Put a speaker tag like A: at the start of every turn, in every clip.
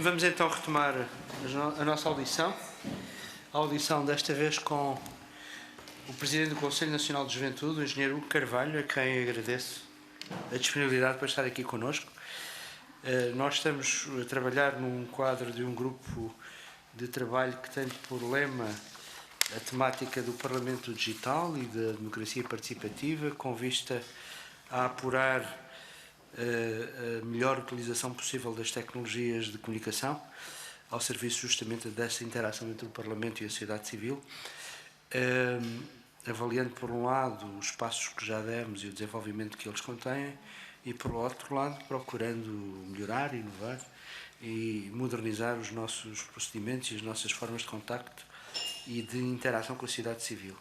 A: Vamos então retomar a nossa audição. A audição desta vez com o Presidente do Conselho Nacional de Juventude, o Engenheiro Hugo Carvalho, a quem agradeço a disponibilidade para estar aqui connosco. Nós estamos a trabalhar num quadro de um grupo de trabalho que tem por lema a temática do Parlamento Digital e da democracia participativa, com vista a apurar a melhor utilização possível das tecnologias de comunicação ao serviço justamente dessa interação entre o Parlamento e a sociedade civil, avaliando por um lado os passos que já demos e o desenvolvimento que eles contêm e por outro lado procurando melhorar, inovar e modernizar os nossos procedimentos e as nossas formas de contacto e de interação com a sociedade civil.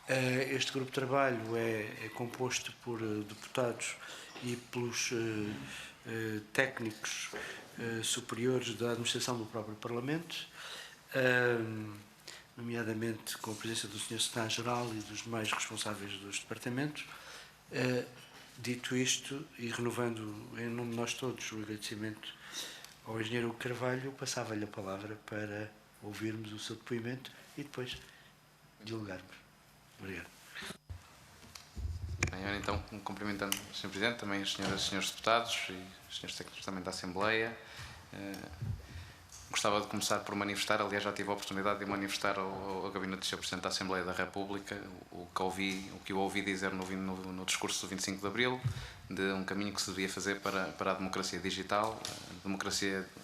A: Este grupo de trabalho é composto por deputados e pelos técnicos superiores da administração do próprio Parlamento, nomeadamente com a presença do Sr. Secretário-Geral e dos demais responsáveis dos departamentos. Dito isto, e renovando em nome de nós todos o agradecimento ao Engenheiro Carvalho, passava-lhe a palavra para ouvirmos o seu depoimento e depois dialogarmos. Obrigado.
B: Bem, então, cumprimentando o Sr. Presidente, também as senhoras e senhores deputados e os senhores técnicos também da Assembleia. Gostava de começar por manifestar, aliás já tive a oportunidade de manifestar ao Gabinete do Sr. Presidente da Assembleia da República o que eu ouvi dizer no discurso do 25 de Abril, de um caminho que se devia fazer para a democracia digital.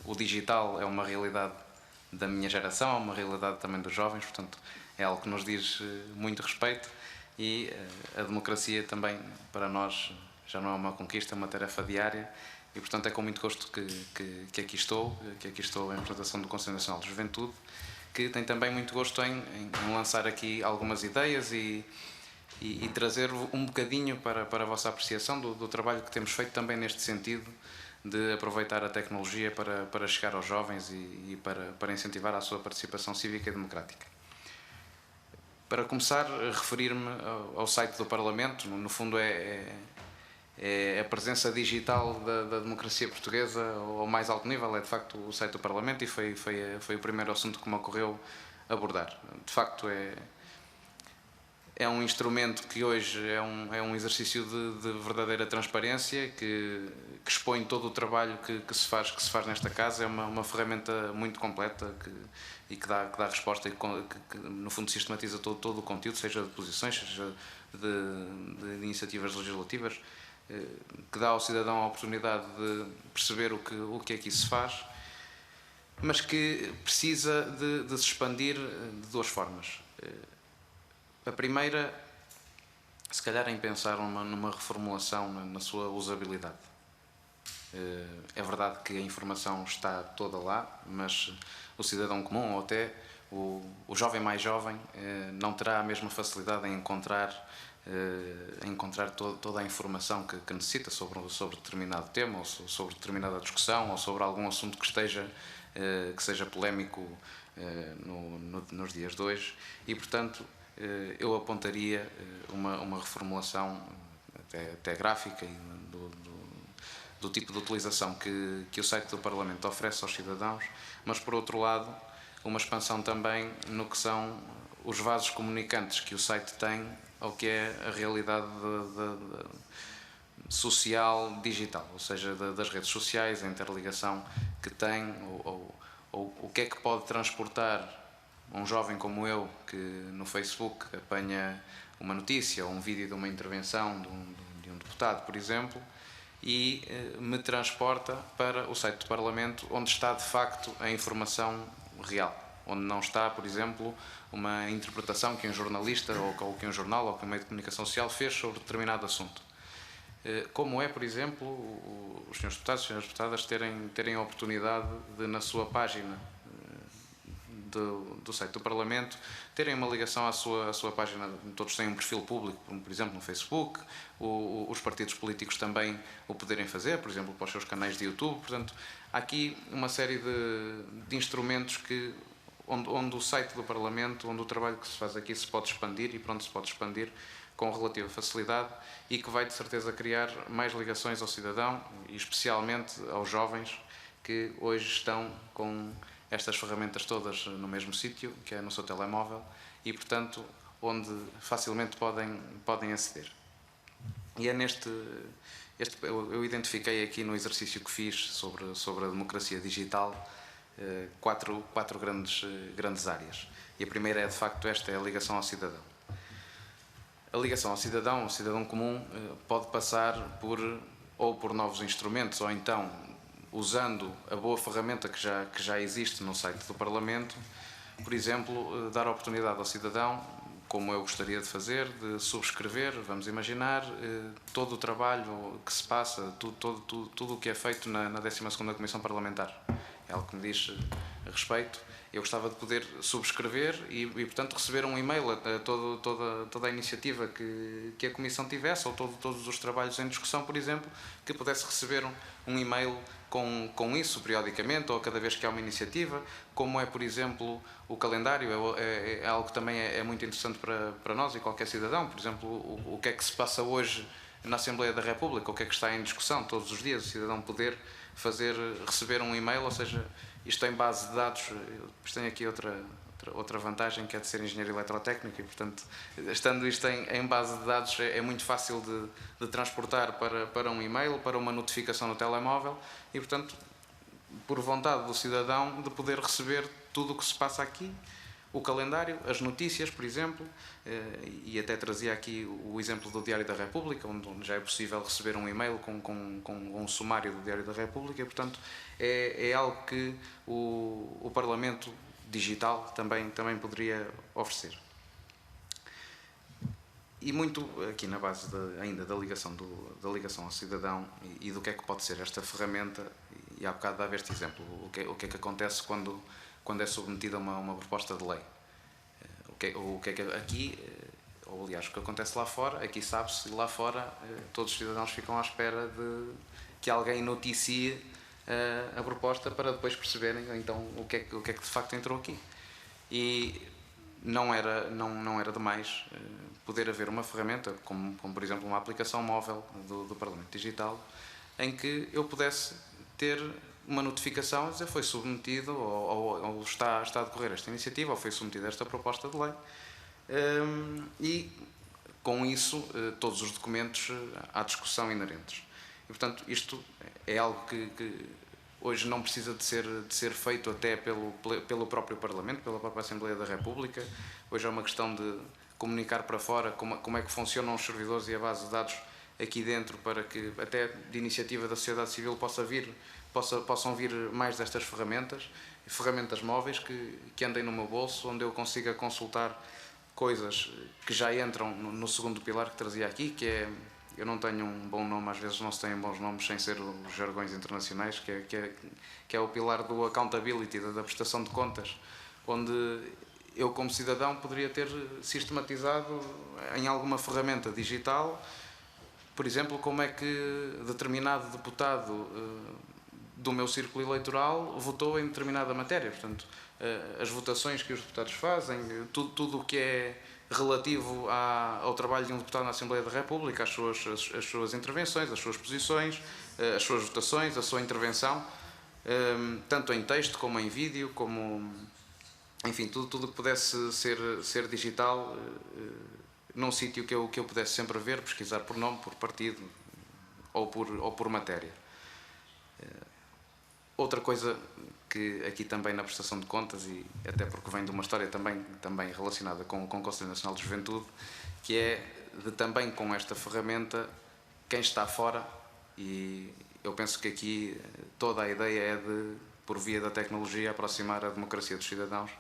B: O digital é uma realidade da minha geração, é uma realidade também dos jovens, portanto é algo que nos diz muito respeito e a democracia também para nós já não é uma conquista, é uma tarefa diária. E, portanto, é com muito gosto que aqui estou em representação do Conselho Nacional de Juventude, que tem também muito gosto em lançar aqui algumas ideias e trazer um bocadinho para a vossa apreciação do trabalho que temos feito também neste sentido, de aproveitar a tecnologia para chegar aos jovens e para incentivar a sua participação cívica e democrática. Para começar, referir-me ao site do Parlamento, no fundo é a presença digital da democracia portuguesa ao mais alto nível, é de facto o site do Parlamento e foi o primeiro assunto que me ocorreu abordar. De facto é um instrumento que hoje é um exercício de verdadeira transparência, que expõe todo o trabalho que se faz nesta casa. É uma ferramenta muito completa e que dá resposta e que no fundo sistematiza todo o conteúdo, seja de posições, seja de iniciativas legislativas, que dá ao cidadão a oportunidade de perceber o que aqui se faz, mas que precisa de se expandir de duas formas. A primeira, se calhar, em pensar numa reformulação na sua usabilidade. É verdade que a informação está toda lá, mas o cidadão comum, ou até o jovem mais jovem, não terá a mesma facilidade em encontrar toda a informação que necessita sobre determinado tema, ou sobre determinada discussão, ou sobre algum assunto que seja polémico nos dias de hoje. E, portanto, eu apontaria uma reformulação até gráfica e do tipo de utilização que o site do Parlamento oferece aos cidadãos, mas, por outro lado, uma expansão também no que são os vasos comunicantes que o site tem ao que é a realidade social digital, ou seja, das redes sociais, a interligação que tem, ou o que é que pode transportar um jovem como eu, que no Facebook apanha uma notícia ou um vídeo de uma intervenção de um deputado, por exemplo, e me transporta para o site do Parlamento, onde está de facto a informação real, onde não está, por exemplo, uma interpretação que um jornalista ou que um jornal ou que um meio de comunicação social fez sobre determinado assunto. Como é, por exemplo, os senhores deputados e senhoras deputadas terem a oportunidade de, na sua página do site do Parlamento, terem uma ligação à sua página. Todos têm um perfil público, por exemplo, no Facebook, os partidos políticos também o poderem fazer, por exemplo, para os seus canais de YouTube. Portanto, há aqui uma série de instrumentos onde o site do Parlamento, onde o trabalho que se faz aqui se pode expandir e pronto, se pode expandir com relativa facilidade e que vai de certeza criar mais ligações ao cidadão e especialmente aos jovens que hoje estão com estas ferramentas todas no mesmo sítio, que é no seu telemóvel, e, portanto, onde facilmente podem aceder. E é eu identifiquei aqui no exercício que fiz sobre a democracia digital quatro grandes áreas. E a primeira é, de facto, esta é a ligação ao cidadão. A ligação ao cidadão, o cidadão comum, pode passar ou por novos instrumentos, ou então, usando a boa ferramenta que já existe no site do Parlamento, por exemplo, dar a oportunidade ao cidadão, como eu gostaria de fazer, de subscrever, vamos imaginar, todo o trabalho que se passa, tudo o que é feito na 12ª Comissão Parlamentar. É algo que me diz a respeito. Eu gostava de poder subscrever e portanto, receber um e-mail a toda a iniciativa que a Comissão tivesse, ou todos os trabalhos em discussão, por exemplo, que pudesse receber um e-mail com isso periodicamente, ou cada vez que há uma iniciativa, como é, por exemplo, o calendário. É algo que também é muito interessante para nós e qualquer cidadão. Por exemplo, o que é que se passa hoje na Assembleia da República, o que é que está em discussão todos os dias, o cidadão poder receber um e-mail, ou seja, isto em base de dados. Depois tenho aqui outra vantagem, que é de ser engenheiro eletrotécnico, e portanto, estando isto em base de dados, é muito fácil de transportar para um e-mail, para uma notificação no telemóvel, e portanto, por vontade do cidadão, de poder receber tudo o que se passa aqui, o calendário, as notícias, por exemplo, e até trazia aqui o exemplo do Diário da República, onde já é possível receber um e-mail com um sumário do Diário da República, e portanto é algo que o Parlamento digital também poderia oferecer. E muito aqui na base ainda da ligação ao cidadão e do que é que pode ser esta ferramenta, e há bocado dava este exemplo, o que é que acontece quando é submetida uma proposta de lei. O que é que aqui, ou aliás, o que acontece lá fora, aqui sabe-se, lá fora todos os cidadãos ficam à espera de que alguém noticie a proposta para depois perceberem então o que é que de facto entrou aqui. E não era demais poder haver uma ferramenta, como por exemplo uma aplicação móvel do Parlamento Digital, em que eu pudesse ter uma notificação a dizer foi submetido ou está a decorrer esta iniciativa, ou foi submetida esta proposta de lei, e com isso todos os documentos à discussão inerentes. E portanto isto é algo que hoje não precisa de ser feito até pelo próprio Parlamento, pela própria Assembleia da República. Hoje é uma questão de comunicar para fora como é que funcionam os servidores e a base de dados aqui dentro, para que até de iniciativa da sociedade civil possam vir mais destas ferramentas móveis que andem no meu bolso, onde eu consiga consultar coisas que já entram no segundo pilar que trazia aqui, que é, eu não tenho um bom nome, às vezes não se têm bons nomes sem ser os jargões internacionais, que é o pilar do accountability, da prestação de contas, onde eu como cidadão poderia ter sistematizado em alguma ferramenta digital, por exemplo, como é que determinado deputado do meu círculo eleitoral votou em determinada matéria. Portanto, as votações que os deputados fazem, tudo o que é relativo ao trabalho de um deputado na Assembleia da República, as suas intervenções, as suas posições, as suas votações, a sua intervenção, tanto em texto como em vídeo, enfim, tudo que pudesse ser digital, num sítio que eu pudesse sempre ver, pesquisar por nome, por partido ou por matéria. Outra coisa que aqui também na prestação de contas, e até porque vem de uma história também relacionada com o Conselho Nacional de Juventude, que é de também com esta ferramenta, quem está fora, e eu penso que aqui toda a ideia é de, por via da tecnologia, aproximar a democracia dos cidadãos,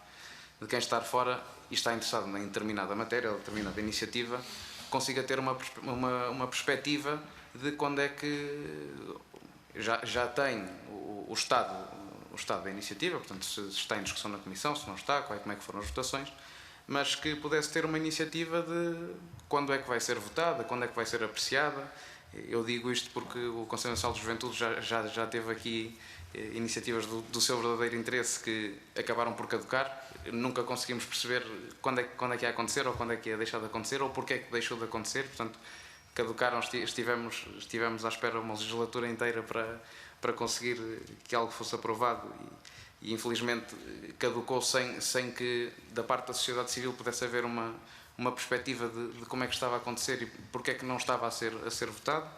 B: de quem está fora e está interessado em determinada matéria ou determinada iniciativa, consiga ter uma perspectiva de quando é que já tem o estado da iniciativa, portanto, se está em discussão na Comissão, se não está, como é que foram as votações, mas que pudesse ter uma iniciativa de quando é que vai ser votada, quando é que vai ser apreciada. Eu digo isto porque o Conselho Nacional de Juventude já teve aqui iniciativas do seu verdadeiro interesse que acabaram por caducar. Nunca conseguimos perceber quando é que ia acontecer, ou quando é que ia deixar de acontecer, ou porque é que deixou de acontecer. Portanto, caducaram, estivemos à espera uma legislatura inteira para conseguir que algo fosse aprovado e infelizmente caducou sem que da parte da sociedade civil pudesse haver uma perspectiva de como é que estava a acontecer e porque é que não estava a ser votado.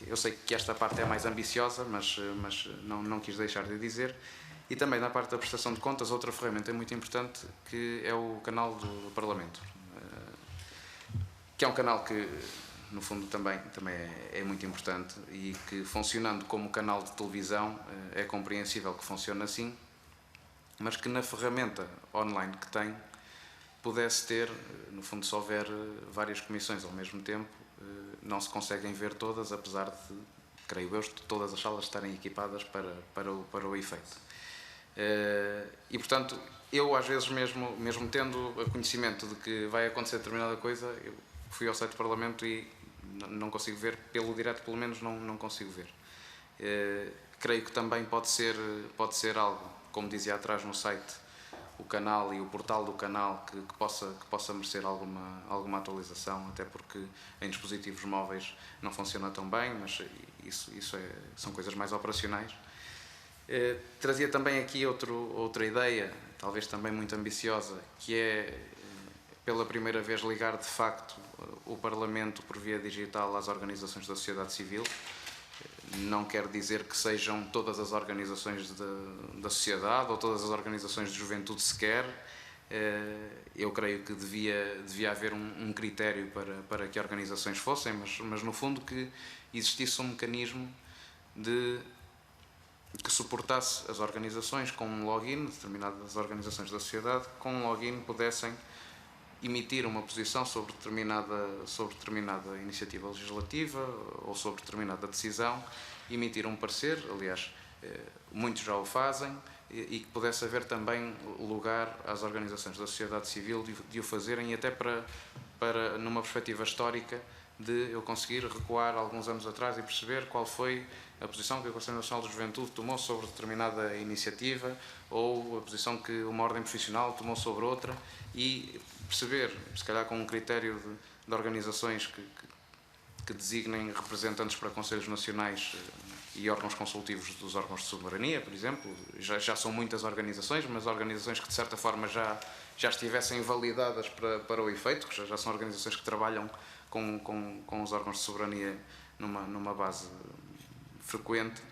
B: Eu sei que esta parte é mais ambiciosa, mas não quis deixar de dizer. E também na parte da prestação de contas, outra ferramenta muito importante que é o canal do Parlamento, que é um canal que no fundo também é muito importante e que, funcionando como canal de televisão, é compreensível que funcione assim, mas que na ferramenta online que tem pudesse ter, no fundo, se houver várias comissões ao mesmo tempo, não se conseguem ver todas, apesar de, creio eu, todas as salas estarem equipadas para o efeito. E portanto, eu às vezes mesmo tendo conhecimento de que vai acontecer determinada coisa, eu fui ao site do Parlamento e não consigo ver, pelo direto pelo menos não consigo ver. Creio que também pode ser algo, como dizia atrás no site, o canal e o portal do canal que possa merecer alguma atualização, até porque em dispositivos móveis não funciona tão bem, mas são coisas mais operacionais. Trazia também aqui outra ideia, talvez também muito ambiciosa, que é, pela primeira vez, ligar de facto o Parlamento por via digital às organizações da sociedade civil. Não quer dizer que sejam todas as organizações da sociedade ou todas as organizações de juventude sequer. Eu creio que devia haver um critério para que organizações fossem, mas no fundo que existisse um mecanismo que suportasse as organizações com um login, determinadas organizações da sociedade, com um login pudessem emitir uma posição sobre determinada iniciativa legislativa ou sobre determinada decisão, emitir um parecer, aliás, muitos já o fazem, e que pudesse haver também lugar às organizações da sociedade civil de o fazerem, e até para numa perspectiva histórica, de eu conseguir recuar alguns anos atrás e perceber qual foi a posição que o Conselho Nacional de Juventude tomou sobre determinada iniciativa ou a posição que uma ordem profissional tomou sobre outra, e perceber, se calhar com um critério de organizações que designem representantes para conselhos nacionais e órgãos consultivos dos órgãos de soberania, por exemplo. Já são muitas organizações, mas organizações que de certa forma já estivessem validadas para o efeito, que já são organizações que trabalham com os órgãos de soberania numa base frequente,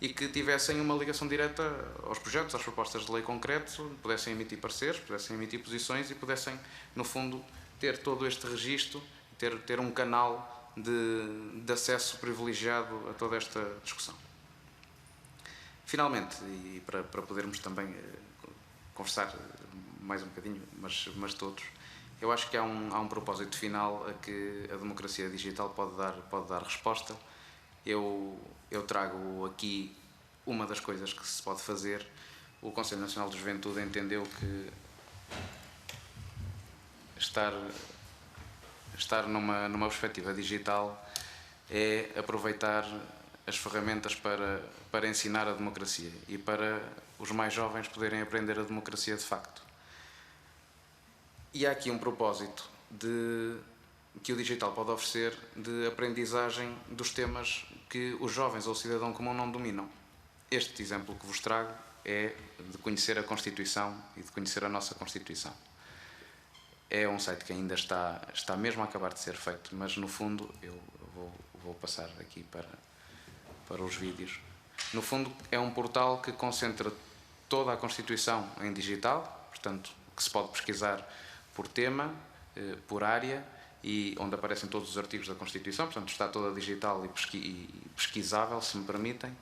B: e que tivessem uma ligação direta aos projetos, às propostas de lei concretas, pudessem emitir pareceres, pudessem emitir posições e pudessem, no fundo, ter todo este registro, ter um canal de acesso privilegiado a toda esta discussão. Finalmente, e para podermos também conversar mais um bocadinho, mas todos, eu acho que há um propósito final a que a democracia digital pode dar resposta. Eu trago aqui uma das coisas que se pode fazer. O Conselho Nacional de Juventude entendeu que estar numa perspectiva digital é aproveitar as ferramentas para ensinar a democracia e para os mais jovens poderem aprender a democracia de facto. E há aqui um propósito que o digital pode oferecer de aprendizagem dos temas que os jovens ou o cidadão comum não dominam. Este exemplo que vos trago é de conhecer a Constituição e de conhecer a nossa Constituição. É um site que ainda está mesmo a acabar de ser feito, mas no fundo, eu vou passar aqui para os vídeos. No fundo, é um portal que concentra toda a Constituição em digital, portanto, que se pode pesquisar por tema, por área, e onde aparecem todos os artigos da Constituição, portanto está toda digital e pesquisável, se me permitem,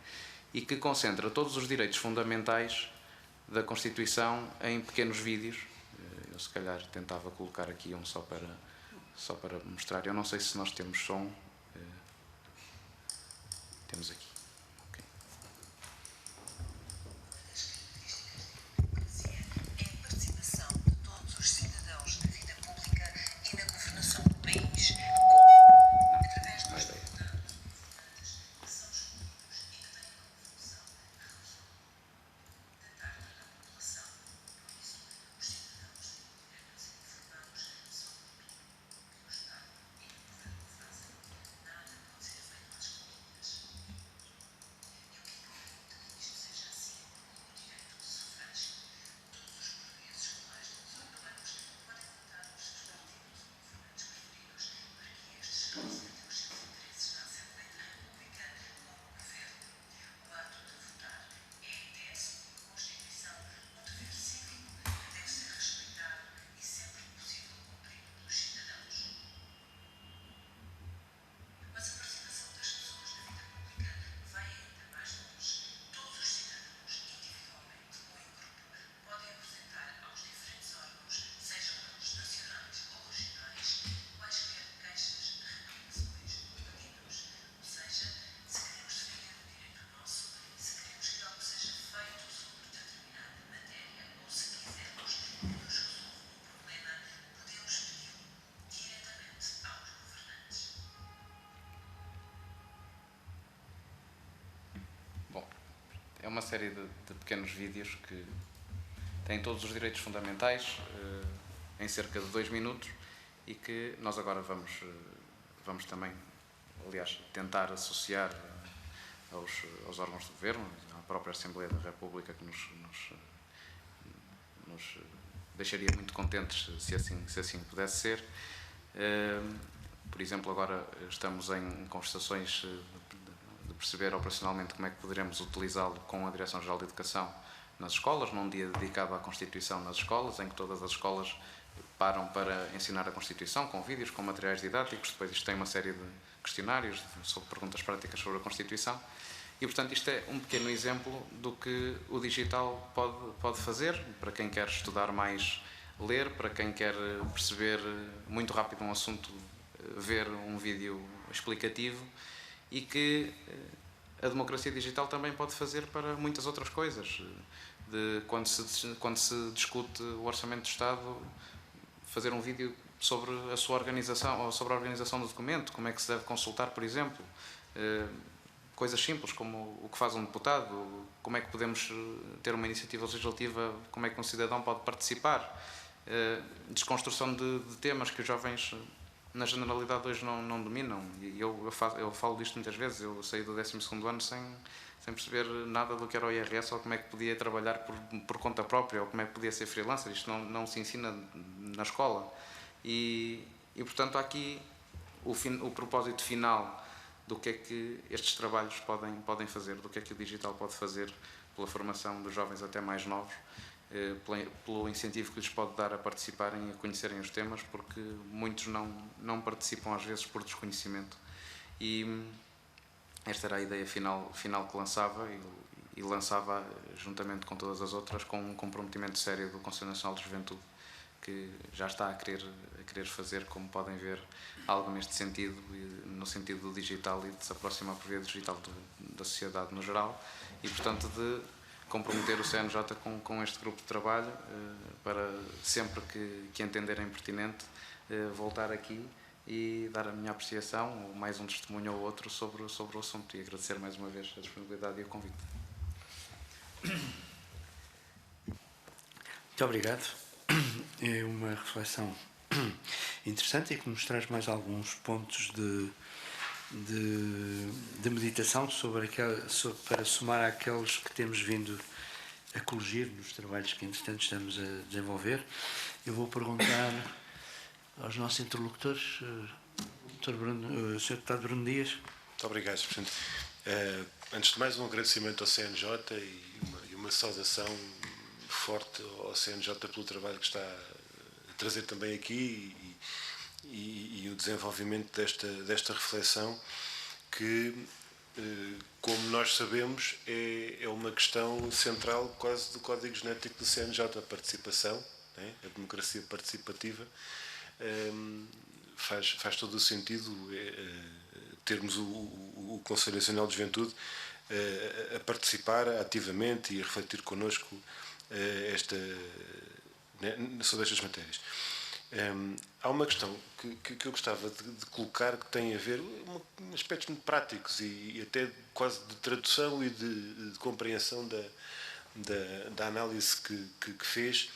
B: e que concentra todos os direitos fundamentais da Constituição em pequenos vídeos. Eu se calhar tentava colocar aqui um só para mostrar. Eu não sei se nós temos som. Temos aqui. Okay.
C: É a participação de todos os cidadãos na vida pública e na governação do país, através dos deputados que são escolhidos e que têm como função a região da tarde da população. Por isso, os cidadãos têm de ser informados sobre tudo o que o Estado e o governo fazem. Nada pode ser feito às escondidas.
B: uma série de pequenos vídeos que têm todos os direitos fundamentais em cerca de 2 minutos e que nós agora vamos também, aliás, tentar associar aos órgãos de governo, à própria Assembleia da República, que nos deixaria muito contentes se assim pudesse ser. Por exemplo, agora estamos em conversações de perceber operacionalmente como é que poderemos utilizá-lo com a Direção-Geral de Educação nas escolas, num dia dedicado à Constituição nas escolas, em que todas as escolas param para ensinar a Constituição, com vídeos, com materiais didáticos. Depois isto tem uma série de questionários sobre perguntas práticas sobre a Constituição. E, portanto, isto é um pequeno exemplo do que o digital pode fazer, para quem quer estudar mais, ler, para quem quer perceber muito rápido um assunto, ver um vídeo explicativo, e que a democracia digital também pode fazer para muitas outras coisas. Quando se discute o Orçamento do Estado, fazer um vídeo sobre a sua organização, ou sobre a organização do documento, como é que se deve consultar, por exemplo. Coisas simples, como o que faz um deputado, como é que podemos ter uma iniciativa legislativa, como é que um cidadão pode participar. Desconstrução de temas que os jovens, na generalidade, hoje não dominam. E eu falo disto muitas vezes. Eu saí do 12º ano sem perceber nada do que era o IRS, ou como é que podia trabalhar por conta própria, ou como é que podia ser freelancer. Isto não se ensina na escola. E portanto, há aqui o propósito final do que é que estes trabalhos podem fazer, do que é que o digital pode fazer pela formação dos jovens até mais novos, pelo incentivo que lhes pode dar a participarem e a conhecerem os temas, porque muitos não participam às vezes por desconhecimento. E esta era a ideia final que lançava, e lançava juntamente com todas as outras, com um comprometimento sério do Conselho Nacional de Juventude, que já está a querer fazer, como podem ver, algo neste sentido, no sentido do digital e de se aproximar por via digital da sociedade no geral, e portanto de comprometer o CNJ com este grupo de trabalho, para sempre que entenderem pertinente voltar aqui e dar a minha apreciação, ou mais um testemunho ou outro sobre o assunto, e agradecer mais uma vez a disponibilidade e o convite.
A: Muito obrigado. É uma reflexão interessante e que nos traz mais alguns pontos de meditação para somar àqueles que temos vindo a corrigir nos trabalhos que, entretanto, estamos a desenvolver. Eu vou perguntar aos nossos interlocutores, Sr. Deputado Bruno Dias.
D: Muito obrigado, Sr. Presidente. Antes de mais, um agradecimento ao CNJ e uma saudação forte ao CNJ pelo trabalho que está a trazer também aqui e o desenvolvimento desta reflexão que, como nós sabemos, é uma questão central quase do código genético do CNJ, a participação, né? A democracia participativa. Faz todo o sentido termos o Conselho Nacional de Juventude a participar ativamente e a refletir connosco sobre estas matérias. Há uma questão que eu gostava de colocar, que tem a ver com aspectos muito práticos e até quase de tradução e de compreensão da análise que fez,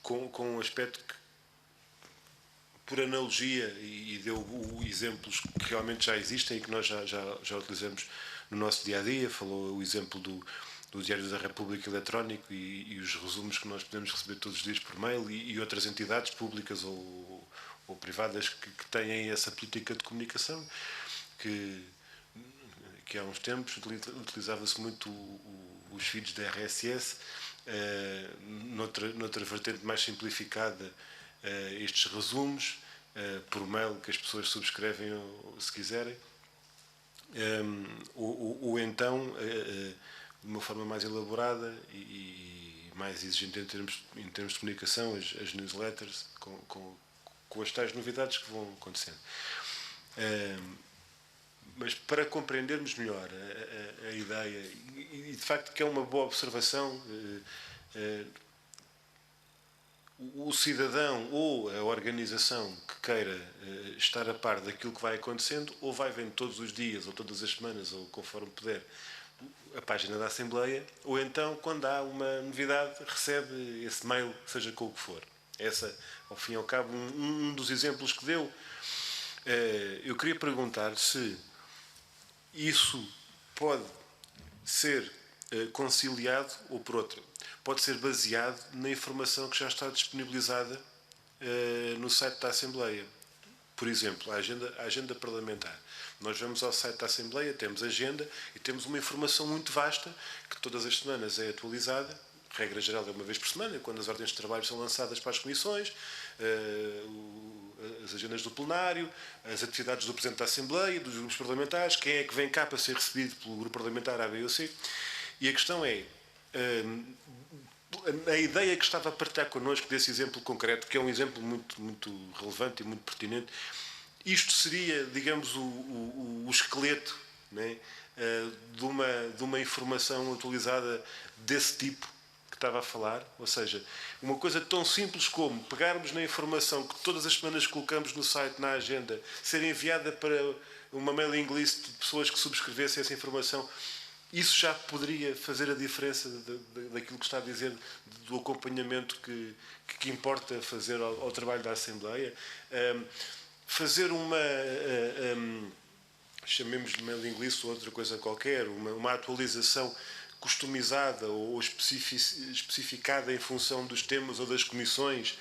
D: com um aspecto que, por analogia, e deu exemplos que realmente já existem e que nós já utilizamos no nosso dia-a-dia. Falou o exemplo do Diário da República eletrónico e os resumos que nós podemos receber todos os dias por mail, e outras entidades públicas ou privadas que têm essa política de comunicação, que há uns tempos utilizava-se muito os feeds da RSS, noutra vertente mais simplificada, estes resumos por mail que as pessoas subscrevem se quiserem, ou então de uma forma mais elaborada e mais exigente em termos de comunicação, as newsletters com as tais novidades que vão acontecendo. Mas para compreendermos melhor a ideia, e de facto que é uma boa observação, o cidadão ou a organização que queira estar a par daquilo que vai acontecendo, ou vai vendo todos os dias, ou todas as semanas, ou conforme puder, a página da Assembleia, ou então, quando há uma novidade, recebe esse mail, seja com o que for. Essa, ao fim e ao cabo, um dos exemplos que deu. Eu queria perguntar se isso pode ser conciliado, ou por outra, pode ser baseado na informação que já está disponibilizada no site da Assembleia. Por exemplo, a agenda parlamentar. Nós vamos ao site da Assembleia, temos agenda e temos uma informação muito vasta que todas as semanas é atualizada. Regra geral é uma vez por semana, quando as ordens de trabalho são lançadas para as comissões, as agendas do plenário, as atividades do Presidente da Assembleia, dos grupos parlamentares, quem é que vem cá para ser recebido pelo grupo parlamentar A, B ou C. E a questão é, a ideia que estava a partilhar connosco desse exemplo concreto, que é um exemplo muito relevante e muito pertinente, isto seria, digamos, o esqueleto, né, de uma informação atualizada desse tipo que estava a falar, ou seja, uma coisa tão simples como pegarmos na informação que todas as semanas colocamos no site, na agenda, ser enviada para uma mailing list de pessoas que subscrevessem essa informação. Isso já poderia fazer a diferença daquilo que está a dizer, do acompanhamento que importa fazer ao trabalho da Assembleia. Fazer chamemos-lhe mailing list ou outra coisa qualquer, uma atualização customizada ou especificada em função dos temas ou das comissões,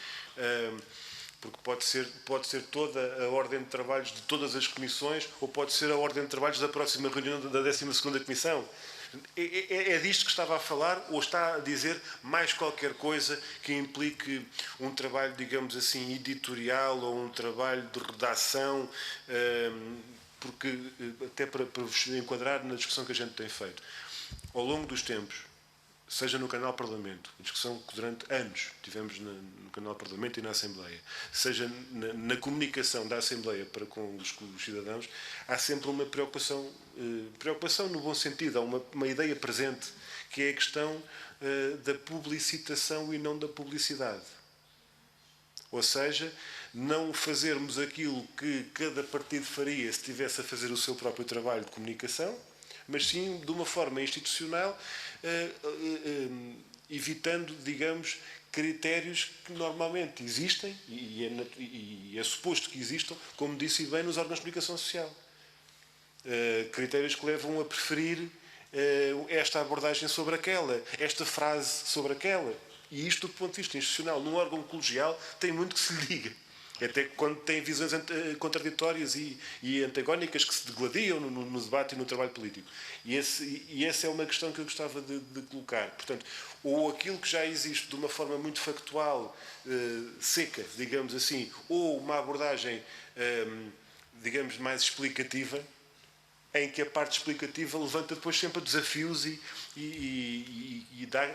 D: porque pode ser toda a ordem de trabalhos de todas as comissões, ou pode ser a ordem de trabalhos da próxima reunião da 12ª Comissão. É disto que estava a falar, ou está a dizer mais qualquer coisa que implique um trabalho, digamos assim, editorial, ou um trabalho de redação, porque até para vos enquadrar na discussão que a gente tem feito. Ao longo dos tempos, seja no canal Parlamento, a discussão que durante anos tivemos no canal Parlamento e na Assembleia, seja na comunicação da Assembleia para com os cidadãos, há sempre uma preocupação no bom sentido, há uma ideia presente, que é a questão da publicitação e não da publicidade. Ou seja, não fazermos aquilo que cada partido faria se estivesse a fazer o seu próprio trabalho de comunicação, mas sim de uma forma institucional, evitando, digamos, critérios que normalmente existem, e é suposto que existam, como disse bem, nos órgãos de comunicação social. Critérios que levam a preferir esta abordagem sobre aquela, esta frase sobre aquela. E isto, do ponto de vista institucional, num órgão colegial, tem muito que se lhe diga. Até quando tem visões contraditórias e antagónicas que se degladiam no debate e no trabalho político. E essa é uma questão que eu gostava de colocar. Portanto, ou aquilo que já existe de uma forma muito factual, seca, digamos assim, ou uma abordagem, digamos, mais explicativa, em que a parte explicativa levanta depois sempre desafios e dá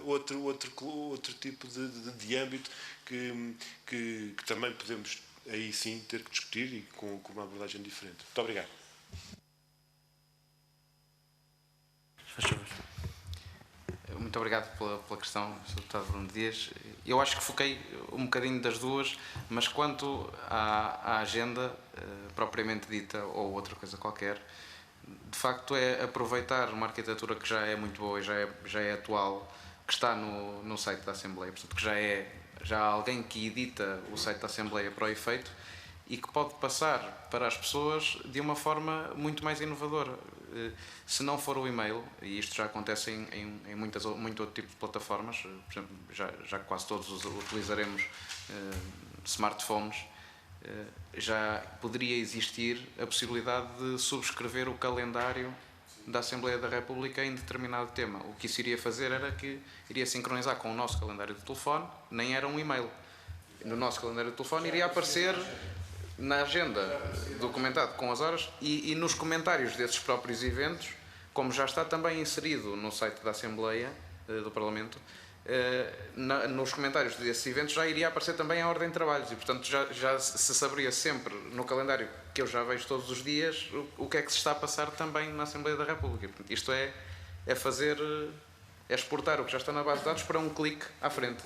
D: outro tipo de âmbito que também podemos aí sim ter que discutir e com uma abordagem diferente. Muito obrigado.
A: Faz favor.
B: Muito obrigado pela questão, Sr. Deputado Bruno Dias. Eu acho que foquei um bocadinho das duas, mas quanto à agenda propriamente dita ou outra coisa qualquer, de facto é aproveitar uma arquitetura que já é muito boa e já é atual, que está no site da Assembleia, portanto que já há alguém que edita o site da Assembleia para o efeito e que pode passar para as pessoas de uma forma muito mais inovadora. Se não for o e-mail, e isto já acontece em muito outro tipo de plataformas, por exemplo, já quase todos utilizaremos smartphones, já poderia existir a possibilidade de subscrever o calendário da Assembleia da República em determinado tema. O que isso iria fazer era que iria sincronizar com o nosso calendário de telefone, nem era um e-mail. No nosso calendário de telefone iria aparecer na agenda documentado com as horas e nos comentários desses próprios eventos, como já está também inserido no site da Assembleia do Parlamento, nos comentários desses eventos já iria aparecer também a ordem de trabalhos e, portanto, já se saberia sempre no calendário que eu já vejo todos os dias o que é que se está a passar também na Assembleia da República. Portanto, isto é exportar o que já está na base de dados para um clique à frente.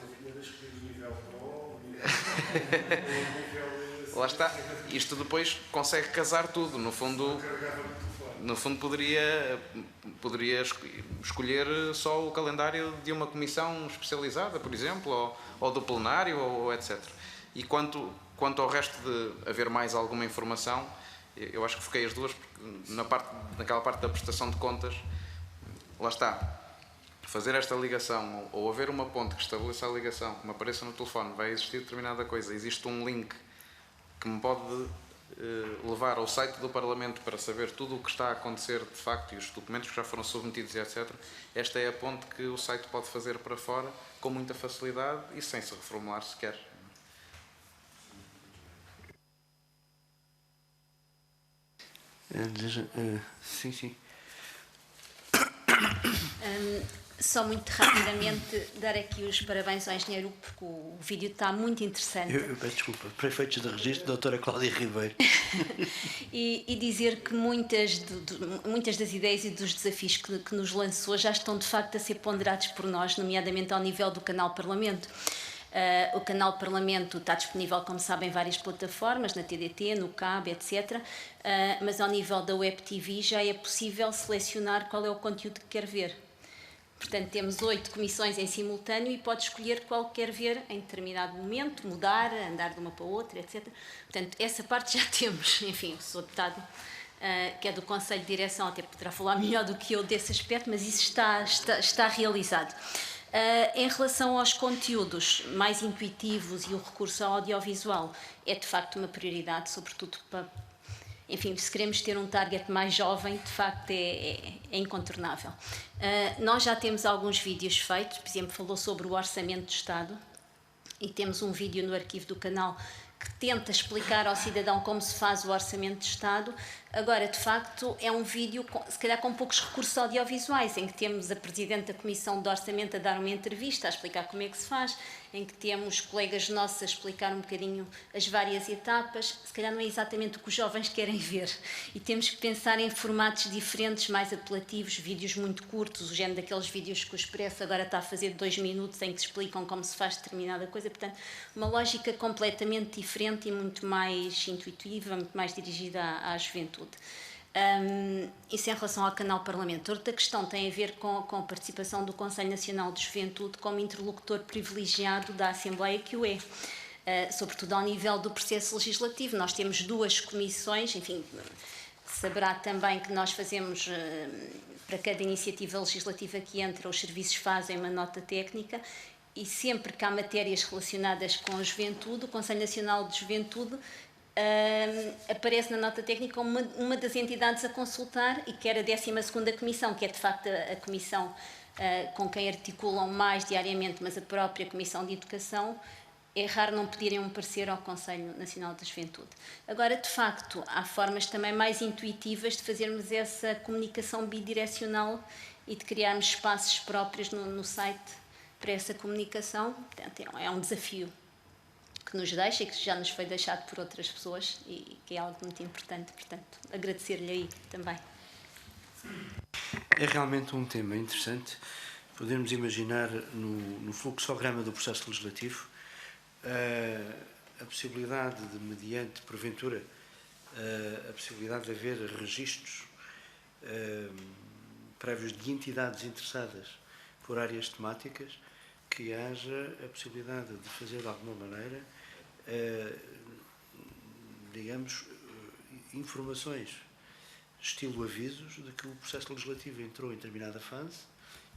B: Lá está. Isto depois consegue casar tudo. No fundo, no fundo poderia escolher só o calendário de uma comissão especializada, por exemplo, ou do plenário, ou etc. E quanto ao resto de haver mais alguma informação, eu acho que foquei as duas, porque naquela parte da prestação de contas, lá está, fazer esta ligação, ou haver uma ponte que estabeleça a ligação, que me apareça no telefone, vai existir determinada coisa, existe um link que me pode levar ao site do Parlamento para saber tudo o que está a acontecer de facto e os documentos que já foram submetidos e etc. Esta é a ponte que o site pode fazer para fora com muita facilidade e sem se reformular sequer.
A: Sim.
E: Só muito rapidamente dar aqui os parabéns ao engenheiro, porque o vídeo está muito interessante.
A: Eu peço desculpa, prefeitos de registro, doutora Cláudia Ribeiro.
E: e dizer que muitas das ideias e dos desafios que nos lançou já estão de facto a ser ponderados por nós, nomeadamente ao nível do canal Parlamento. O canal Parlamento está disponível, como sabem, em várias plataformas, na TDT, no CAB, etc. Mas ao nível da Web TV já é possível selecionar qual é o conteúdo que quer ver. Portanto, temos 8 comissões em simultâneo e pode escolher qual quer ver em determinado momento, mudar, andar de uma para outra, etc. Portanto, essa parte já temos. Enfim, o Sr. Deputado, que é do Conselho de Direção, até poderá falar melhor do que eu desse aspecto, mas isso está realizado. Em relação aos conteúdos mais intuitivos e o recurso ao audiovisual, é de facto uma prioridade, sobretudo para... Enfim, se queremos ter um target mais jovem, de facto é incontornável. Nós já temos alguns vídeos feitos, por exemplo, falou sobre o Orçamento do Estado e temos um vídeo no arquivo do canal que tenta explicar ao cidadão como se faz o Orçamento de Estado. Agora, de facto, é um vídeo, se calhar com poucos recursos audiovisuais, em que temos a Presidente da Comissão de Orçamento a dar uma entrevista, a explicar como é que se faz, em que temos colegas nossos a explicar um bocadinho as várias etapas. Se calhar não é exatamente o que os jovens querem ver. E temos que pensar em formatos diferentes, mais apelativos, vídeos muito curtos, o género daqueles vídeos que o Expresso agora está a fazer de 2 minutos, em que explicam como se faz determinada coisa. Portanto, uma lógica completamente diferente e muito mais intuitiva, muito mais dirigida à juventude. Isso em relação ao canal Parlamento. Outra questão tem a ver com a participação do Conselho Nacional de Juventude como interlocutor privilegiado da Assembleia, que o é, sobretudo ao nível do processo legislativo. Nós temos 2 comissões, enfim, saberá também que nós fazemos, para cada iniciativa legislativa que entra, os serviços fazem uma nota técnica e sempre que há matérias relacionadas com a juventude, o Conselho Nacional de Juventude aparece na nota técnica uma das entidades a consultar e que era a 12ª Comissão, que é de facto a comissão com quem articulam mais diariamente, mas a própria Comissão de Educação. É raro não pedirem um parecer ao Conselho Nacional da Juventude. Agora, de facto, há formas também mais intuitivas de fazermos essa comunicação bidirecional e de criarmos espaços próprios no site para essa comunicação. Portanto, é um desafio que nos deixa e que já nos foi deixado por outras pessoas e que é algo muito importante, portanto, agradecer-lhe aí também.
A: É realmente um tema interessante. Podemos imaginar no fluxograma do processo legislativo a possibilidade de, mediante, porventura, a possibilidade de haver registros prévios de entidades interessadas por áreas temáticas, que haja a possibilidade de fazer de alguma maneira digamos, informações, estilo avisos, de que o processo legislativo entrou em determinada fase,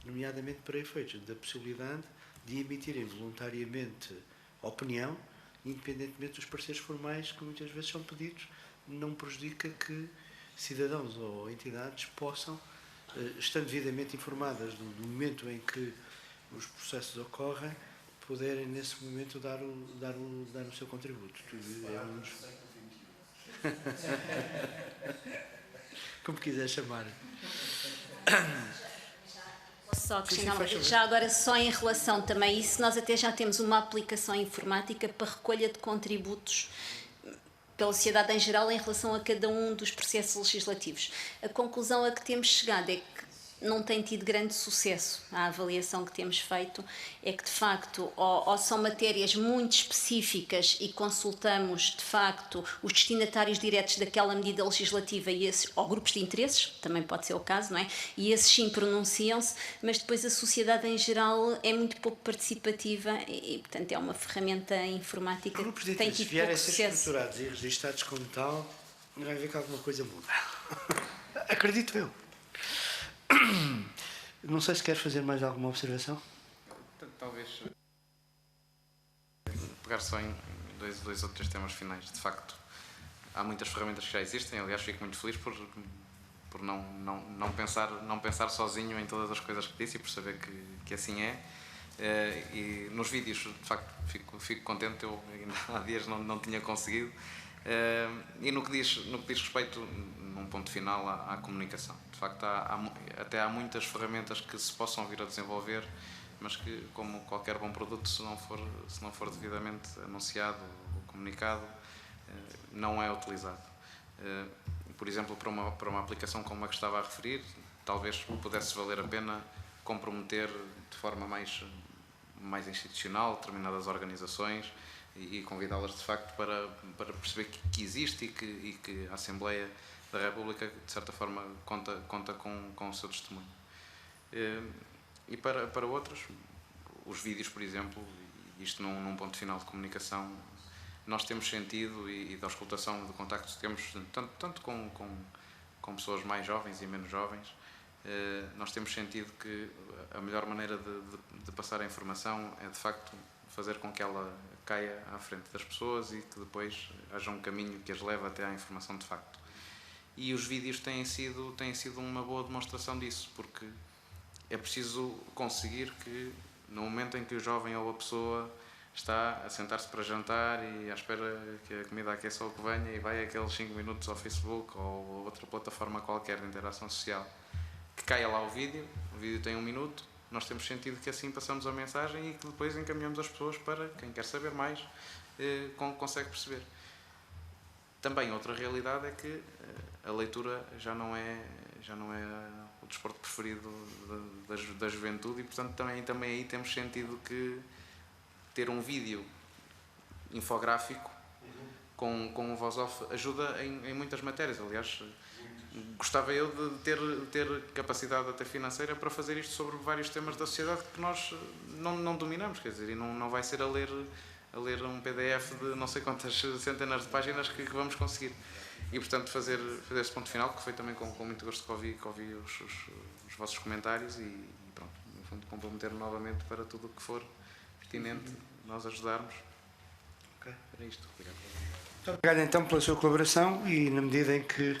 A: nomeadamente para efeitos da possibilidade de emitirem voluntariamente opinião, independentemente dos pareceres formais que muitas vezes são pedidos, não prejudica que cidadãos ou entidades possam, estando devidamente informadas do momento em que os processos ocorrem, poderem nesse momento dar o seu contributo. Como quiser chamar.
E: Só acrescentar, já agora só em relação também a isso, nós até já temos uma aplicação informática para recolha de contributos pela sociedade em geral em relação a cada um dos processos legislativos. A conclusão a que temos chegado é que não tem tido grande sucesso. A avaliação que temos feito é que, de facto, ou são matérias muito específicas e consultamos, de facto, os destinatários diretos daquela medida legislativa e esses, ou grupos de interesses, também pode ser o caso, não é? E esses sim pronunciam-se, mas depois a sociedade em geral é muito pouco participativa e portanto, é uma ferramenta informática
A: Grupos de
E: que tem
A: interesse,
E: tido
A: vierem
E: pouco
A: a ser
E: sucesso.
A: estruturados e registados como tal, vai ver que alguma coisa muda. Acredito eu. Não sei se quer fazer mais alguma observação.
B: Talvez pegar só em dois ou três temas finais. De facto, há muitas ferramentas que já existem. Aliás, fico muito feliz por não pensar sozinho em todas as coisas que disse e por saber que assim é. E nos vídeos, de facto, fico contente. Eu ainda há dias não tinha conseguido. E no que diz respeito, num ponto final, à comunicação. De facto, até há muitas ferramentas que se possam vir a desenvolver, mas que, como qualquer bom produto, se não for devidamente anunciado ou comunicado, não é utilizado. Por exemplo, para uma aplicação como a que estava a referir, talvez pudesse valer a pena comprometer de forma mais institucional determinadas organizações e convidá-las de facto para perceber que existe e que a Assembleia da República de certa forma conta com o seu testemunho. E para outros, os vídeos, por exemplo, isto num ponto final de comunicação, nós temos sentido e da auscultação de contactos que temos tanto com pessoas mais jovens e menos jovens, nós temos sentido que a melhor maneira de passar a informação é de facto fazer com que ela caia à frente das pessoas e que depois haja um caminho que as leve até à informação de facto. E os vídeos têm sido uma boa demonstração disso, porque é preciso conseguir que no momento em que o jovem ou a pessoa está a sentar-se para jantar e à espera que a comida aqueça ou que venha e vai aqueles 5 minutos ao Facebook ou outra plataforma qualquer de interação social, que caia lá o vídeo tem 1 minuto, nós temos sentido que assim passamos a mensagem e que depois encaminhamos as pessoas para quem quer saber mais consegue perceber. Também outra realidade é que a leitura já não é o desporto preferido da juventude e portanto também aí temos sentido que ter um vídeo infográfico com voz off ajuda em muitas matérias. Aliás, gostava eu de ter capacidade até financeira para fazer isto sobre vários temas da sociedade que nós não dominamos, quer dizer, e não vai ser a ler um PDF de não sei quantas centenas de páginas que vamos conseguir. E, portanto, fazer esse ponto final, que foi também com muito gosto que ouvi os vossos comentários e pronto, no fundo, comprometer-me novamente para tudo o que for pertinente, nós ajudarmos.
A: Okay.
B: Era isto. Obrigado.
A: Muito obrigado, então, pela sua colaboração e, na medida em que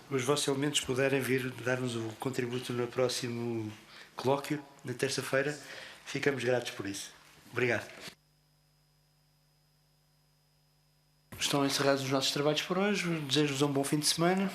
A: os vossos elementos puderem vir dar-nos o contributo no próximo colóquio, na terça-feira, ficamos gratos por isso. Obrigado. Estão encerrados os nossos trabalhos por hoje. Desejo-vos um bom fim de semana.